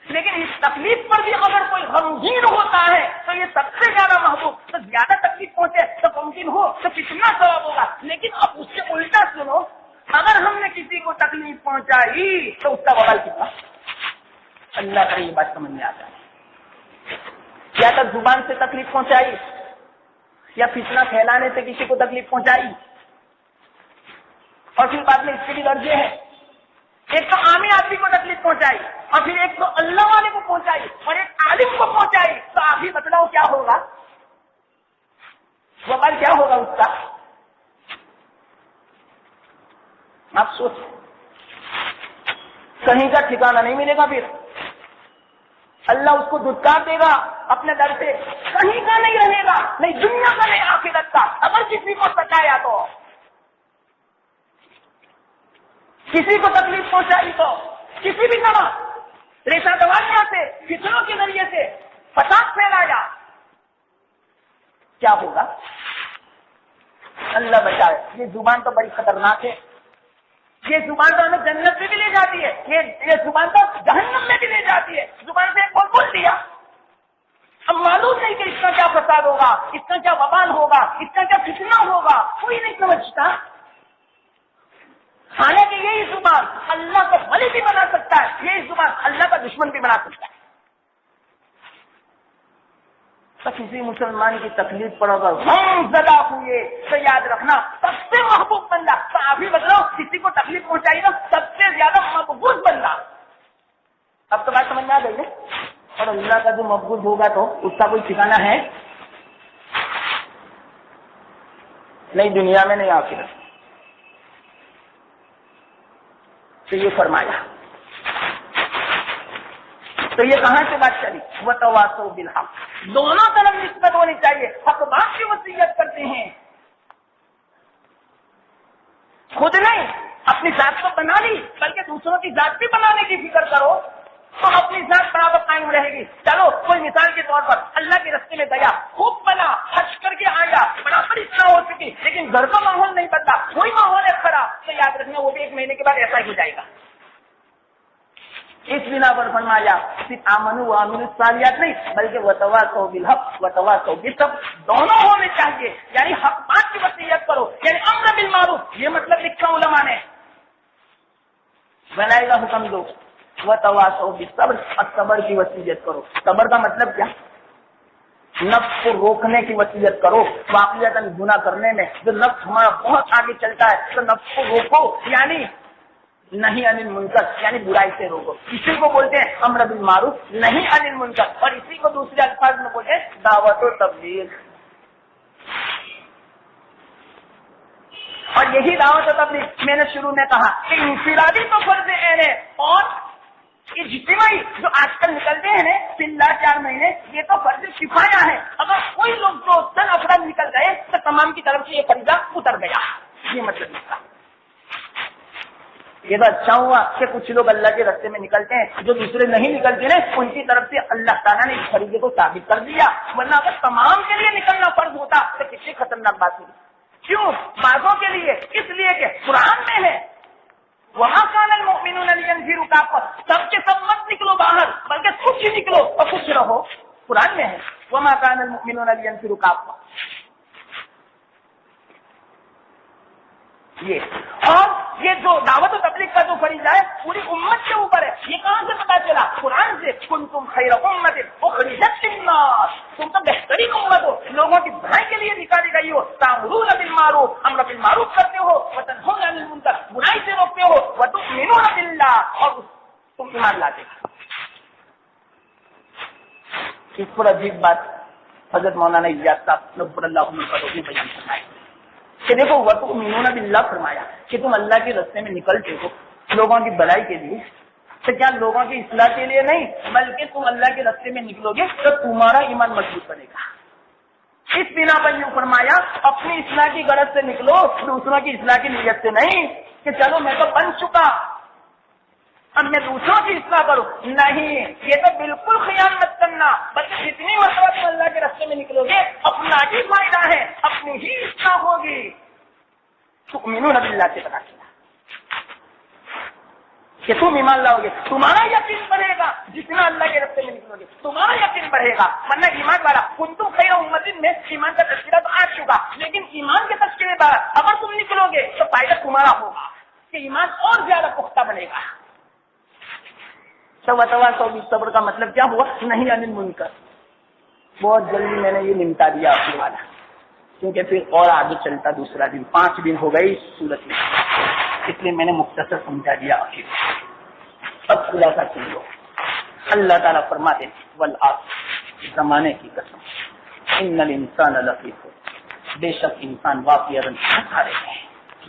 لیکن اس تکلیف پر بھی اگر کوئی غمگین ہوتا ہے تو یہ سب سے زیادہ محبوب، تو زیادہ تکلیف پہنچے تو ممکن ہو تو کتنا ثواب ہوگا۔ لیکن اب اس سے الٹا سنو، اگر ہم نے کسی کو تکلیف پہنچائی تو اس کا وبال کتنا، اللہ کا یہ بات سمجھ میں آتا ہے۔ یا تو زبان سے تکلیف پہنچائی، یا فتنہ پھیلانے سے کسی کو تکلیف پہنچائی، اور پھر بعد میں اس کے بھی درجے ہیں، ایک تو عامی آدمی کو تکلیف پہنچائی، اور پھر ایک تو اللہ والے کو پہنچائی، اور ایک عالم کو پہنچائی، تو آپ ہی بتلاؤ کیا ہوگا، وبال کیا ہوگا اس کا؟ آپ سوچ، کہیں کا ٹھکانہ نہیں ملے گا، پھر اللہ اس کو دھتکار دے گا اپنے در سے، کہیں کا نہیں رہے گا، نہیں دنیا کا نہیں آخرت کا۔ اگر کسی کو ستایا تو، کسی کو تکلیف پہنچائی تو، کسی بھی طرح ریشہ دوائیاں سے، فتنوں کے ذریعے سے فساد پھیلایا، کیا ہوگا؟ اللہ بچائے۔ یہ زبان تو بڑی خطرناک ہے، یہ زبان تو ہمیں جنت میں بھی لے جاتی ہے، یہ زبان تو جہنم میں بھی لے جاتی ہے۔ زبان سے ایک بول دیا، اب معلوم نہیں کہ اس کا کیا فساد ہوگا، اس کا کیا وبال ہوگا، اس کا کیا فتنہ ہوگا، کوئی نہیں سمجھتا۔ حالانکہ یہی زبان اللہ کو ولی بھی بنا سکتا ہے، یہی زبان اللہ کا دشمن بھی بنا سکتا ہے۔ تو کسی مسلمان کی تکلیف پر اگر غم زدہ ہوئے تو یاد رکھنا سب سے محبوب بندہ، تو آپ ہی بدلو، کسی کو تکلیف پہنچائی نا سب سے زیادہ مقبول بندہ۔ اب تو بات سمجھ میں آ گئی ہے۔ اور اللہ کا جو مقبول ہوگا تو اس کا کوئی ٹھکانہ ہے نہیں، دنیا میں نہیں آخرت۔ تو یہ فرمایا. تو یہ کہاں سے بات چلی؟ وتواصوا بالحق. دونوں طرف نسبت ہونی چاہیے. حق بات کی وصیت کرتے ہیں، خود نہیں اپنی ذات کو بنا لی بلکہ دوسروں کی ذات بھی بنانے کی فکر کرو تو اپنی ذات برابر قائم رہے گی. چلو کوئی مثال کے طور پر اللہ کے راستے میں گیا، خوب بنا، حج کر کے آیا، برابر اصلاح ہو چکی، لیکن گھر کا ماحول نہیں بدلا، وہی ماحول ہے خراب، تو یاد رکھنا وہ بھی 1 مہینے کے بعد ایسا ہی ہو جائے گا. اس بنا پر فرمایا صرف آمنوا وعملوا الصالحات نہیں بلکہ وتواصوا بالحق وتواصوا بالصبر دونوں ہونے چاہیے. یعنی حق بات کی وصیت کرو، یعنی امر بالمعروف، یہ مطلب لکھا علماء نے، بنائے گا حکم دو. وتواصوا بالصبر، اور صبر کی وصیت کرو. صبر کا مطلب کیا؟ نفس کو روکنے کی وصیت کرو. واقعتاً گناہ کرنے میں جو نفس ہمارا بہت آگے چلتا ہے تو نفس کو روکو، یعنی نہیں عن المنکر، یعنی برائی سے روکو. اسی کو بولتے ہیں امر بالمعروف نہیں عن المنکر، اور اسی کو دوسرے الفاظ میں بولتے ہیں دعوت و تبلیغ. اور یہی دعوت و تبلیغ میں نے شروع میں کہا کہ انفرادی تو فرض عین ہے، اور اجتماعی جو آج کل نکلتے ہیں نا 4 مہینے، یہ تو فرض کفایہ ہے. اگر کوئی لوگ جو 10 افراد نکل گئے تو تمام کی طرف سے یہ فریضہ اتر گیا. یہ مطلب اس کا. یہ تو اچھا ہوا کہ کچھ لوگ اللہ کے راستے میں نکلتے ہیں، جو دوسرے نہیں نکلتے نا ان کی طرف سے اللہ تعالیٰ نے اس فریضے کو ثابت کر دیا. ورنہ اگر تمام کے لیے نکلنا فرض ہوتا تو کتنی خطرناک بات ہوئی. کیوں؟ بعضوں کے لیے اس لیے کہ قرآن میں ہے وَمَا كَانَ الْمُؤْمِنُونَ لِيَنْفِرُوا كَافَّةً، سب کے سب مت نکلو باہر بلکہ کچھ ہی نکلو اور کچھ رہو. قرآن میں ہے وَمَا كَانَ الْمُؤْمِنُونَ لِيَنْفِرُوا كَافَّةً. اور یہ جو دعوت و تبلیغ کا جو فریضہ ہے پوری امت کے اوپر ہے. یہ کہاں سے پتا چلا؟ قرآن سے. کنتم خیر امت اخرجت للناس، تم تو بہترین امت ہو، لوگوں کی بھلائی کے لیے نکالی گئی ہو. تأمرون بالمعروف، امر بالمعروف کرتے ہو، وتنہون عن المنکر، برائی سے روکتے ہو، وتؤمنون باللہ، اور تم ایمان لاتے ہو. اس پر عجیب بات حضرت مولانا الیاس صاحب نور اللہ عنہ کا نے بیان فرمایا کہ دیکھو وتؤمنون باللہ فرمایا کہ تم اللہ کے راستے میں نکلتے ہو لوگوں کی بھلائی کے لیے، تو کیا لوگوں کی اصلاح کے لیے نہیں بلکہ تم اللہ کے راستے میں نکلو گے تو تمہارا ایمان مضبوط بنے گا. اس بنا پر یوں فرمایا اپنی اصلاح کی غرض سے نکلو، دوسروں کی اصلاح کی نیت سے نہیں کہ چلو میں تو بن چکا اب میں دوسروں کی اصلاح کروں. نہیں، یہ تو بالکل خیال مت کرنا، بلکہ جتنی مرتبہ تم اللہ کے راستے میں نکلو گے اپنا ہی فائدہ ہے، اپنی ہی اصلاح ہوگی. تؤمنون باللہ سے پتا چلا کہ تم ایمان لاؤ گے، تمہارا یقین بڑھے گا. جتنا اللہ کے راستے میں نکلو گے تمہارا یقین بڑھے گا. ورنہ ایمان والا کنتم خیر امت میں ایمان کا تذکرہ تو آ چکا، لیکن ایمان کے تذکرے بارے اگر تم نکلو گے تو فائدہ تمہارا ہوگا کہ ایمان اور زیادہ پختہ بنے گا. وتواصوا بالصبر کا مطلب کیا ہوا؟ نہیں عن المنکر. بہت جلدی میں نے یہ نمٹا دیا اپنے والا، کیونکہ پھر اور آگے چلتا دوسرا دن 5 دن ہو گئی اس صورت میں، اس لیے میں نے مختصر سمجھا دیا. اب خلاصہ سن لو. اللہ تعالیٰ فرماتے والعصر، زمانے کی قسم، ان الانسان لفی خسر، بے شک انسان واقعاً خسارے میں،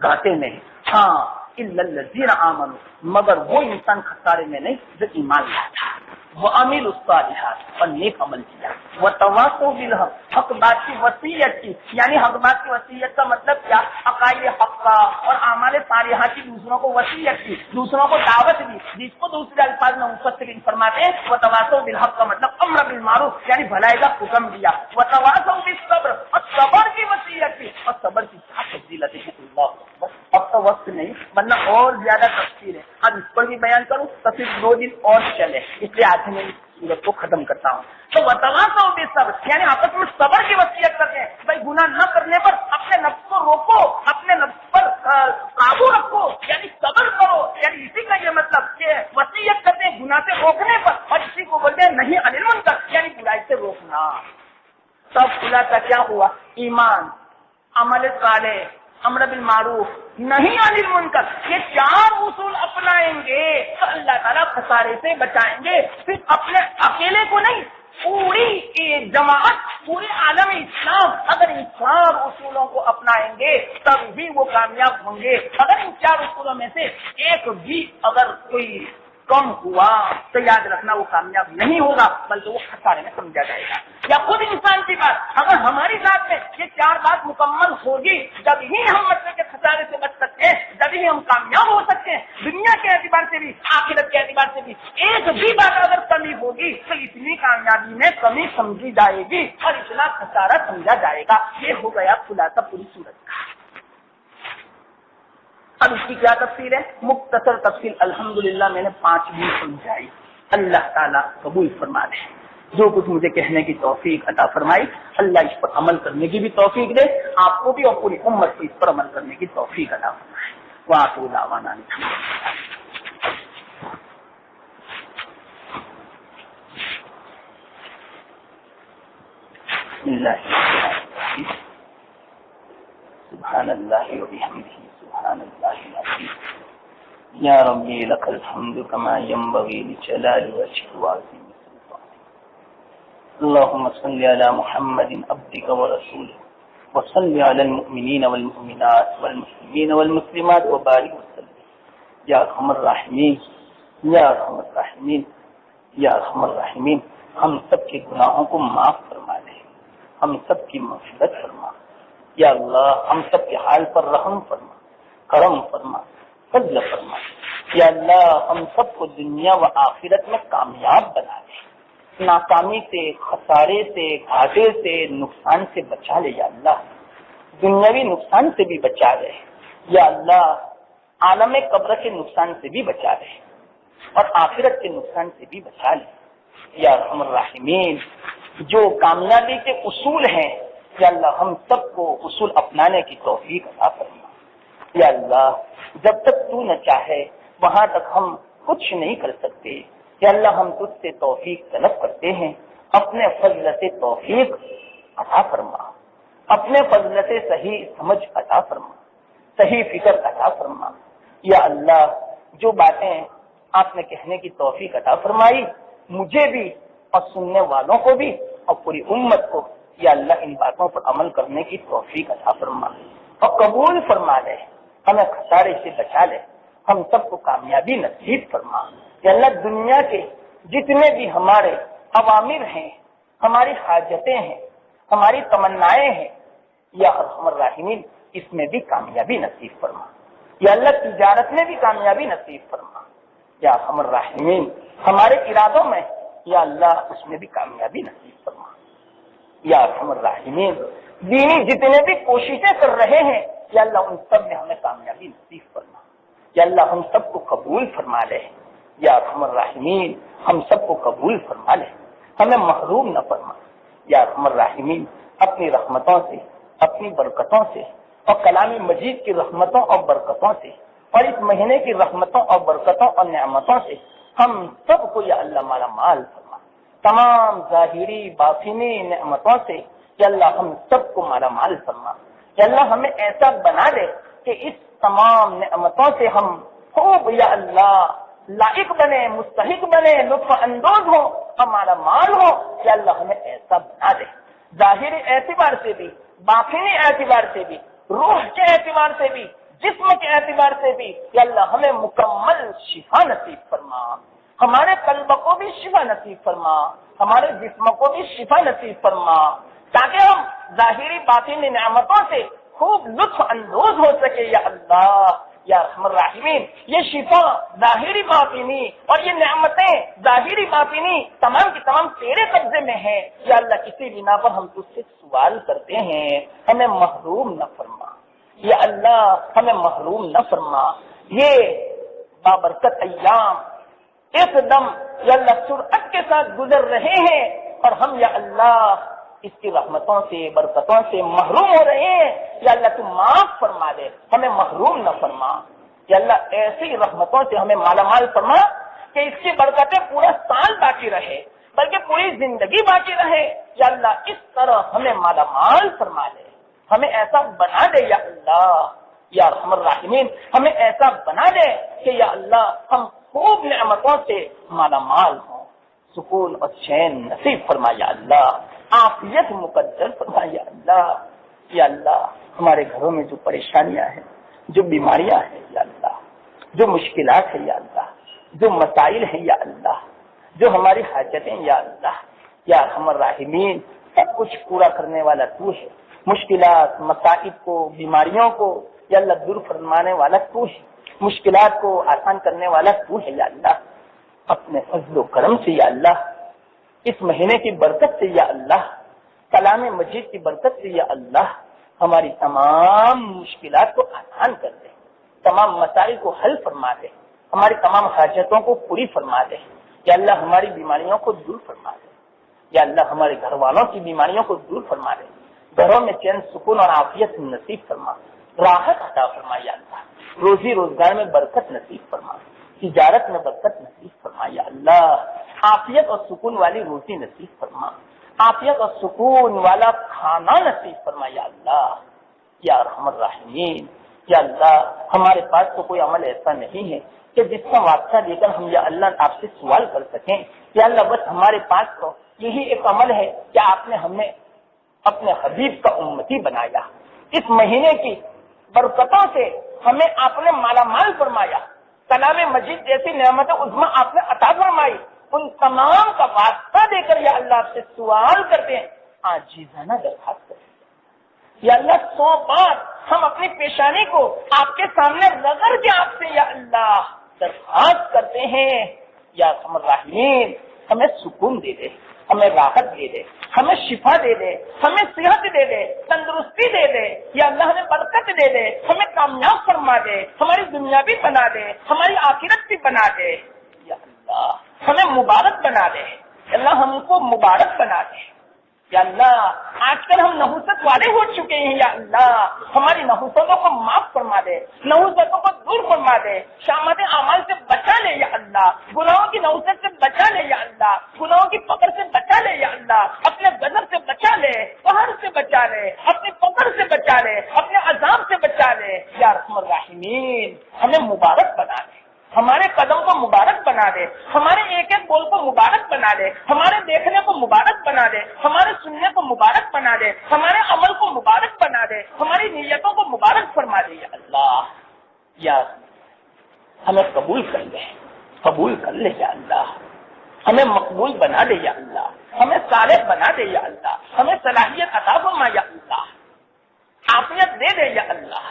گھاٹے میں. ہاں الا الذین آمنوا، مگر وہ انسان خسارے میں نہیں جو ایمان لایا، وعملوا الصالحات، اور نیک عمل کیا، وتواصوا بالحق، حق بات کی وصیت کی. یعنی حق بات کی وصیت کا مطلب کیا؟ عقائد حق کا اور اعمال صالحات کی دوسروں کو وصیت کی، دوسروں کو دعوت دی، جس کو دوسرے الفاظ میں مفسرین فرماتے ہیں وتواصوا بالحق کا مطلب امر بالمعروف، یعنی بھلائی کا حکم دیا. وتواصوا بالصبر، اور صبر کی وصیت کی. اور صبر کی کیا فضیلت ہے اللہ. بس اب تو وقت نہیں ورنہ اور زیادہ تفصیل ہے. اب اس پر بھی بیان کروں تو صرف 2 دن اور چلے، اس لیے آج میں سورت کو ختم کرتا ہوں. تو وتواصوا بالصبر یعنی آپس میں صبر کی وصیت کرتے ہیں. بھائی گناہ نہ کرنے پر اپنے نفس کو روکو، اپنے نفس پر قابو رکھو، یعنی صبر کرو. یعنی اسی کا یہ مطلب کہ وصیت کرتے ہیں گناہ سے روکنے پر، اور اسی کو بولتے ہیں نہیں عن المنکر، یعنی برائی سے روکنا. سب خلاصہ کیا ہوا؟ ایمان، عمل صالح، امر بالمعروف، نہیں عن المنکر، یہ 4 اصول اپنائیں گے تو اللہ تعالیٰ خسارے سے بچائیں گے. صرف اپنے اکیلے کو نہیں، پوری جماعت، پورے عالم اسلام اگر ان 4 اصولوں کو اپنائیں گے تب بھی وہ کامیاب ہوں گے. اگر ان 4 اصولوں میں سے ایک بھی اگر کوئی کم ہوا تو یاد رکھنا وہ کامیاب نہیں ہوگا بلکہ وہ خسارے میں سمجھا جائے گا. یا خود انسان کی بات اگر ہماری ذات میں یہ 4 بات مکمل ہوگی جب ہی ہم مسئلے کے خسارے سے بچ سکتے ہیں, جب ہی ہم کامیاب ہو سکتے ہیں. دنیا کے اعتبار سے بھی آخرت کے اعتبار سے بھی ایک بھی بات اگر کمی ہوگی تو اتنی کامیابی میں کمی سمجھی جائے گی اور اتنا خسارہ سمجھا جائے گا. یہ ہو گیا خلاصہ پوری صورت کا. اب اس کی کیا تفصیل ہے؟ مختصر تفصیل الحمدللہ میں نے 5 بھی سمجھائی. اللہ تعالیٰ قبول فرما دے. جو کچھ مجھے کہنے کی توفیق عطا فرمائی اللہ اس پر عمل کرنے کی بھی توفیق دے, آپ کو بھی اور پوری امت کو اس پر عمل کرنے کی توفیق عطا فرمائے. وآخر دعوانا سبحان اللہ وبحمدہ سبحان اللہ العظیم. یا ربی لک الحمد کما ینبغی لجلال وجهک وعظیم سلطانک. اللهم صل على محمد عبدك ورسولك وصل على المؤمنين والمؤمنات والمسلمين والمسلمات وبارك وسلم. یا ارحم الراحمین یا ارحم الراحمین یا ارحم الراحمین. ہم سب کے گناہوں کو معاف فرما دے, ہم سب کی مغفرت فرما. یا اللہ ہم سب کے حال پر رحم فرما, کرم فرما, فضل فرما. یا اللہ ہم سب کو دنیا و آخرت میں کامیاب بنا دے, ناکامی سے, خسارے سے, گھاٹے سے, نقصان سے بچا لے. یا اللہ دنیاوی نقصان سے بھی بچا لے. یا اللہ عالم قبر کے نقصان سے بھی بچا لے اور آخرت کے نقصان سے بھی بچا لے. یا ارحم الراحمین جو کامیابی کے اصول ہیں یا اللہ ہم سب کو اصول اپنانے کی توفیق عطا فرما. یا اللہ جب تک تو نہ چاہے وہاں تک ہم کچھ نہیں کر سکتے. یا اللہ ہم تجھ سے توفیق طلب کرتے ہیں, اپنے فضل سے توفیق عطا فرما, اپنے فضل سے صحیح سمجھ عطا فرما, صحیح فکر عطا فرما. یا اللہ جو باتیں آپ نے کہنے کی توفیق عطا فرمائی مجھے بھی اور سننے والوں کو بھی اور پوری امت کو یا اللہ ان باتوں پر عمل کرنے کی توفیق عطا فرما اور قبول فرما لے, ہمیں خسارے سے بچا لے, ہم سب کو کامیابی نصیب فرما. یا اللہ دنیا کے جتنے بھی ہمارے عوامر ہیں, ہماری حاجتیں ہیں, ہماری تمنائیں ہیں, یا ارحم الراحمین اس میں بھی کامیابی نصیب فرما. یا اللہ تجارت میں بھی کامیابی نصیب فرما. یا ارحم الراحمین ہمارے ارادوں میں یا اللہ اس میں بھی کامیابی نصیب فرما. یا ارحم الراحمین دینی جتنے بھی کوششیں کر رہے ہیں یا اللہ ان سب میں ہمیں کامیابی نصیب فرما. یا اللہ ہم سب کو قبول فرما لے. یا ارحم الراحمین ہم سب کو قبول فرما لے, ہمیں محروم نہ فرما. یا ارحم الراحمین اپنی رحمتوں سے, اپنی برکتوں سے اور کلام مجید کی رحمتوں اور برکتوں سے اور اس مہینے کی رحمتوں اور برکتوں اور نعمتوں سے ہم سب کو یا اللہ مالا مال فرما. تمام ظاہری باطنی نعمتوں سے یا اللہ ہم سب کو مالا مال فرما. یا اللہ ہمیں ایسا بنا دے کہ اس تمام نعمتوں سے ہم خوب یا اللہ لائق بنے, مستحق بنے, لطف اندوز ہو, ہمارا مال ہو. یا اللہ ہمیں ایسا بنا دے ظاہری اعتبار سے بھی, باطنی اعتبار سے بھی, روح کے اعتبار سے بھی, جسم کے اعتبار سے بھی. یا اللہ ہمیں مکمل شفا نصیب فرما, ہمارے قلب کو بھی شفا نصیب فرما, ہمارے جسم کو بھی شفا نصیب فرما, تاکہ ہم ظاہری باطنی نعمتوں سے خوب لطف اندوز ہو سکے. یا اللہ یا ارحم الراحمین یہ شفا ظاہری باطنی اور یہ نعمتیں ظاہری باطنی تمام کی تمام تیرے قبضے میں ہیں. یا اللہ کسی بنا پر ہم تجھ سے سوال کرتے ہیں, ہمیں محروم نہ فرما. یا اللہ ہمیں محروم نہ فرما. یہ بابرکت ایام ایک دم یا اللہ سرعت کے ساتھ گزر رہے ہیں اور ہم یا اللہ اس کی رحمتوں سے, برکتوں سے محروم ہو رہے ہیں. یا اللہ تو معاف فرما دے, ہمیں محروم نہ فرما. یا اللہ ایسی رحمتوں سے ہمیں مالا مال فرما کہ اس کی برکتیں پورا سال باقی رہے, بلکہ پوری زندگی باقی رہے. یا اللہ اس طرح ہمیں مالا مال فرما دے, ہمیں ایسا بنا دے. یا اللہ یا ارحم الراحمین ہمیں ایسا بنا دے کہ یا اللہ ہم خوب نعمتوں سے مالا مال ہوں, سکون اور چین نصیب فرما. یا اللہ عافیت مقدر فرما. یا اللہ یا اللہ ہمارے گھروں میں جو پریشانیاں ہیں، جو بیماریاں ہیں یا اللہ، جو مشکلات ہیں یا اللہ، جو مسائل ہیں یا اللہ، جو ہماری حاجتیں یا اللہ، یا ارحم الراحمین، سب کچھ پورا کرنے والا تو ہے۔ مشکلات، مصائب کو، بیماریوں کو یا اللہ دور فرمانے والا تو ہے، مشکلات کو آسان کرنے والا تو ہے یا اللہ۔ اپنے فضل و کرم سے یا اللہ، اس مہینے کی برکت سے یا اللہ، کلام مجید کی برکت سے یا اللہ، ہماری تمام مشکلات کو آسان کر دے، تمام مسائل کو حل فرما دے، ہماری تمام حاجتوں کو پوری فرما دے یا اللہ، ہماری بیماریوں کو دور فرما دے یا اللہ، ہمارے گھر والوں کی بیماریوں کو دور فرما دے، گھروں میں چین سکون اور عافیت نصیب فرما، راحت عطا فرما یا اللہ، روزی روزگار میں برکت نصیب فرما، تجارت میں برکت نصیب فرما یا اللہ، عافیت اور سکون والی روزی نصیب فرما، عافیت اور سکون والا کھانا نصیب فرما یا اللہ، یا ارحم الراحمین۔ یا اللہ ہمارے پاس تو کوئی عمل ایسا نہیں ہے کہ جس کا واسطہ دے کر ہم یا اللہ آپ سے سوال کر سکیں، یا اللہ بس ہمارے پاس تو یہی ایک عمل ہے کہ آپ نے ہمیں اپنے حبیب کا امتی بنایا، اس مہینے کی برکتوں سے ہمیں آپ نے مالا مال فرمایا، کلام مجید جیسی نعمت عظمی آپ نے عطا فرمائی، ان تمام کا واسطہ دے کر یا اللہ آپ سے سوال کرتے ہیں، عاجزانہ درخواست کرتے ہیں یا اللہ 100 بار ہم اپنی پیشانی کو آپ کے سامنے رگڑ کے آپ سے یا اللہ درخواست کرتے ہیں، یا ارحم الراحمین ہمیں سکون دے دے، ہمیں راحت دے دے، ہمیں شفا دے دے، ہمیں صحت دے دے، تندرستی دے دے یا اللہ، ہمیں برکت دے دے، ہمیں کامیاب فرما دے، ہماری دنیا بھی بنا دے، ہماری آخرت بھی بنا دے یا اللہ، ہمیں مبارک بنا دے یا اللہ، ہم کو مبارک بنا دے یا اللہ۔ آج کل ہم نحوست والے ہو چکے ہیں یا اللہ، ہماری نحوستوں کو معاف فرما دے، نحوستوں کو دور فرما دے، شامت اعمال سے بچا لے یا اللہ، گناہوں کی نحوست سے بچا لے یا اللہ، گناہوں کی پکڑ سے بچا لے یا اللہ، اپنے غضب سے بچا لے، قہر سے بچا لے، اپنی پکڑ سے بچا لے، اپنے عذاب سے بچا لے یا ارحم الراحمین۔ ہمیں مبارک بنا دے، ہمارے قدم کو مبارک بنا دے، ہمارے ایک ایک بول کو مبارک بنا دے، ہمارے دیکھنے کو مبارک بنا دے، ہمارے سننے کو مبارک بنا دے، ہمارے عمل کو مبارک بنا دے، ہماری نیتوں کو مبارک فرما دے یا اللہ۔ یا ہمیں قبول کر لے، قبول کر لے یا اللہ، ہمیں مقبول بنا دے یا اللہ، ہمیں صالح بنا دے یا اللہ، ہمیں صلاحیت عطا فرما یا اللہ، عافیت دے دے یا اللہ،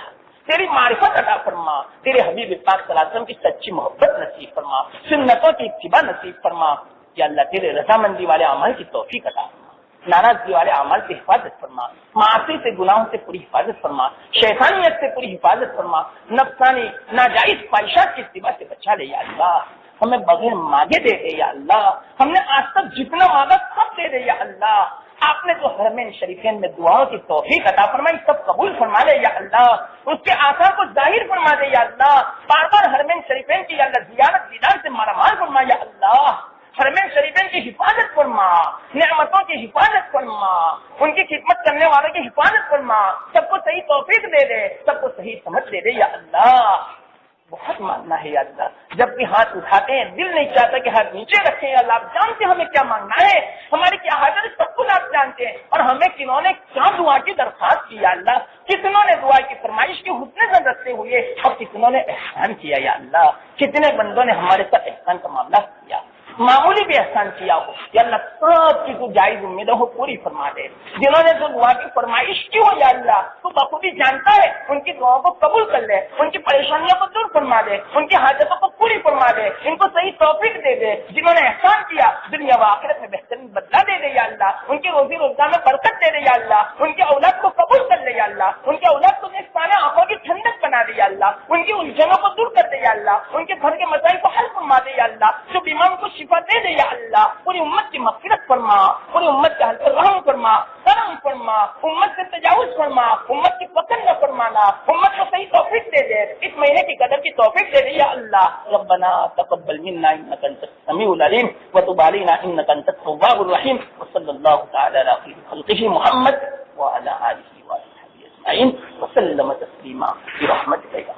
تیری معرفت عطا فرما، تیرے حبیب پاک صلی اللہ علیہ وسلم کی سچی محبت نصیب فرما، سنتوں کی اتباع نصیب فرما یا اللہ، تیرے رضامندی والے اعمال کی توفیق عطا فرما، ناراضگی والے اعمال کی حفاظت فرما، معاصی سے گناہوں سے پوری حفاظت فرما، شیطانیت سے پوری حفاظت فرما، نفسانی ناجائز خواہشات کی اتباع سے بچا لے یا اللہ، ہمیں بغیر مانگے دے دے یا اللہ، ہم نے آج تک جتنا مانگا سب دے دے یا اللہ، آپ نے جو حرمین شریفین میں دعاؤں کی توفیق عطا فرمائی سب قبول فرما لے یا اللہ، اس کے آثار کو ظاہر فرما دے یا اللہ، بار بار حرمین شریفین کی یا اللہ زیارت دیدار سے مالا مال فرما یا اللہ، حرمین شریفین کی حفاظت فرما، نعمتوں کی حفاظت فرما، ان کی خدمت کرنے والوں کی حفاظت فرما، سب کو صحیح توفیق دے دے، سب کو صحیح سمجھ دے دے یا اللہ۔ بہت مانگنا ہے یا اللہ، جب بھی ہاتھ اٹھاتے ہیں دل نہیں چاہتا کہ ہاتھ نیچے رکھیں یا اللہ، آپ جانتے ہیں ہمیں کیا مانگنا ہے، ہماری کیا حاجت ہے سب کچھ آپ جانتے ہیں، اور ہمیں کنہوں نے کیا دعا کی درخواست کی یا اللہ، کتنوں نے دعا کی فرمائش کی حسن زن رکھتے ہوئے، اور کتنوں نے احسان کیا یا اللہ، کتنے بندوں نے ہمارے ساتھ احسان کا معاملہ کیا، معمولی بھی احسان کیا ہو یا اللہ، سب کی تو جائز امیدوں کو پوری فرما دے، جنہوں نے جو دعا کی فرمائش کی ہو یا اللہ تو بخوبی جانتا ہے، ان کی دعاؤں کو قبول کر لے، ان کی پریشانیوں کو دور فرما دے، ان کی حاجتوں کو پوری فرما دے، ان کو صحیح توفیق دے دے، جنہوں نے احسان کیا دنیا و آخرت میں بہترین بدلہ دے دے یا اللہ، ان کی روزی روزگار میں برکت دے دے یا اللہ، ان کی اولاد کو قبول کر لے یا اللہ، ان کی اولاد کو نیستانہ آنکھوں کی ٹھنڈک بنا دے یا اللہ، ان کی الجھنوں کو دور کر دے یا اللہ، ان کے گھر کے مسائل کو حل فرما دے یا اللہ، جو بیمار کو شفا دے دے یا اللہ، پوری امت کی مغفرت فرما، پوری امت کا حل رحم فرما، کرم فرما، امت سے تجاوز فرما، امت کی پکڑ نہ فرمانا، امت کو صحیح توفیق دے دے، اس مہینے کی قدر کی توفیق دے دے یا اللہ۔ ربنا تقبل منا انك انت السميع العليم وتب علينا انك انت التواب الرحيم، وصلى الله تعالى على خير خلقه محمد وعلى اله وصحبه اجمعين وسلم تسليما برحمتك يا